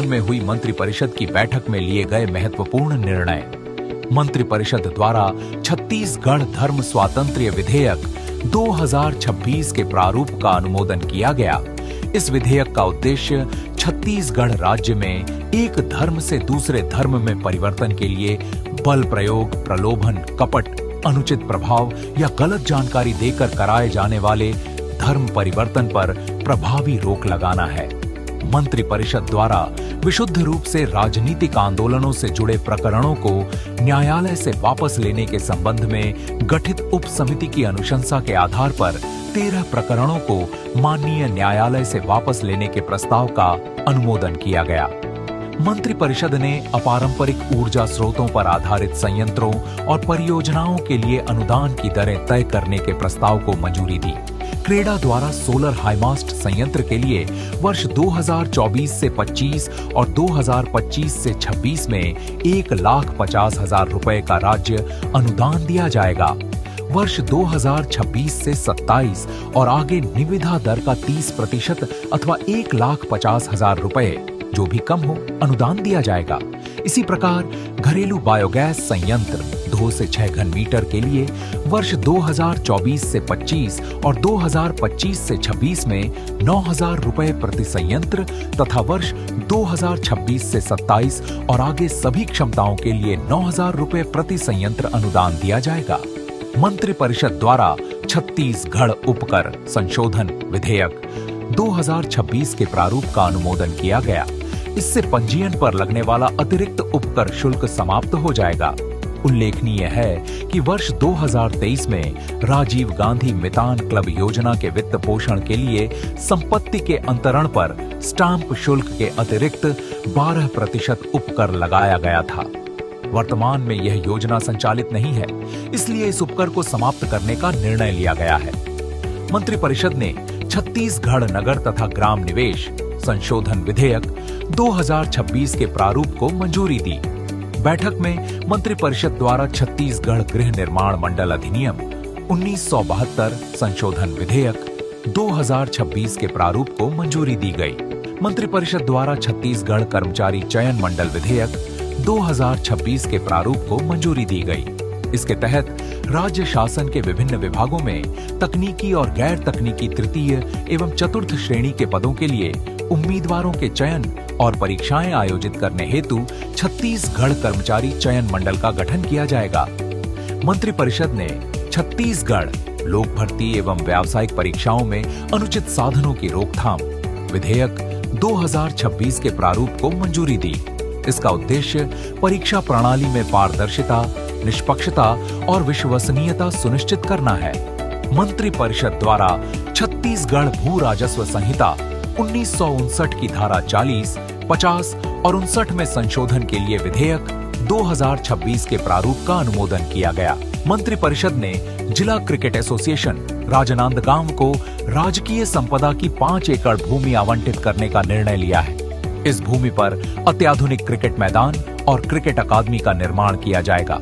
भवन में हुई मंत्रिपरिषद की बैठक में लिए गए महत्वपूर्ण निर्णय। मंत्रिपरिषद द्वारा छत्तीसगढ़ धर्म स्वातंत्र्य विधेयक 2026 के प्रारूप का अनुमोदन किया गया। इस विधेयक का उद्देश्य छत्तीसगढ़ राज्य में एक धर्म से दूसरे धर्म में परिवर्तन के लिए बल प्रयोग, प्रलोभन, कपट, अनुचित प्रभाव या गलत जानकारी देकर कराए जाने वाले धर्म परिवर्तन पर प्रभावी रोक लगाना है। मंत्रिपरिषद द्वारा विशुद्ध रूप से राजनीतिक आंदोलनों से जुड़े प्रकरणों को न्यायालय से वापस लेने के संबंध में गठित उप समिति की अनुशंसा के आधार पर 13 प्रकरणों को माननीय न्यायालय से वापस लेने के प्रस्ताव का अनुमोदन किया गया। मंत्रिपरिषद ने अपारंपरिक ऊर्जा स्रोतों पर आधारित संयंत्रों और परियोजनाओं के लिए अनुदान की दरें तय करने के प्रस्ताव को मंजूरी दी। क्रेडा द्वारा सोलर हाईमास्ट संयंत्र के लिए वर्ष 2024 से 25 और 2025 से 26 में 1,50,000 रुपए का राज्य अनुदान दिया जाएगा। वर्ष 2026 से 27 और आगे निविदा दर का 30% अथवा 1,50,000 रुपए, जो भी कम हो, अनुदान दिया जाएगा। इसी प्रकार घरेलू बायोगैस संयंत्र 2 से 6 घन मीटर के लिए वर्ष 2024 से 25 और 2025 से 26 में 9,000 रुपए प्रति संयंत्र तथा वर्ष 2026 से 27 और आगे सभी क्षमताओं के लिए 9,000 रुपए प्रति संयंत्र अनुदान दिया जाएगा। मंत्रिपरिषद द्वारा छत्तीसगढ़ उपकर संशोधन विधेयक 2026 के प्रारूप का अनुमोदन किया गया। इससे पंजीयन पर लगने वाला अतिरिक्त उपकर शुल्क समाप्त हो जाएगा। उल्लेखनीय है कि वर्ष 2023 में राजीव गांधी मितान क्लब योजना के वित्त पोषण के लिए संपत्ति के अंतरण पर स्टाम्प शुल्क के अतिरिक्त 12% उपकर लगाया गया था। वर्तमान में यह योजना संचालित नहीं है, इसलिए इस उपकर को समाप्त करने का निर्णय लिया गया है। मंत्रिपरिषद ने छत्तीसगढ़ नगर तथा ग्राम निवेश संशोधन विधेयक 2026 के प्रारूप को मंजूरी दी। बैठक में मंत्रिपरिषद द्वारा छत्तीसगढ़ गृह निर्माण मंडल अधिनियम 1972 संशोधन विधेयक 2026 के प्रारूप को मंजूरी दी गई। मंत्रिपरिषद द्वारा छत्तीसगढ़ कर्मचारी चयन मंडल विधेयक 2026 के प्रारूप को मंजूरी दी गई। इसके तहत राज्य शासन के विभिन्न विभागों में तकनीकी और गैर तकनीकी तृतीय एवं चतुर्थ श्रेणी के पदों के लिए उम्मीदवारों के चयन और परीक्षाएं आयोजित करने हेतु छत्तीसगढ़ कर्मचारी चयन मंडल का गठन किया जाएगा। मंत्रिपरिषद ने छत्तीसगढ़ लोक भर्ती एवं व्यावसायिक परीक्षाओं में अनुचित साधनों की रोकथाम विधेयक 2026 के प्रारूप को मंजूरी दी। इसका उद्देश्य परीक्षा प्रणाली में पारदर्शिता, निष्पक्षता और विश्वसनीयता सुनिश्चित करना है। मंत्रिपरिषद द्वारा छत्तीसगढ़ भू राजस्व संहिता 1959 की धारा 40, 50 और 59 में संशोधन के लिए विधेयक 2026 के प्रारूप का अनुमोदन किया गया। मंत्रिपरिषद ने जिला क्रिकेट एसोसिएशन राजनांदगांव को राजकीय संपदा की 5 एकड़ भूमि आवंटित करने का निर्णय लिया है। इस भूमि पर अत्याधुनिक क्रिकेट मैदान और क्रिकेट अकादमी का निर्माण किया जाएगा।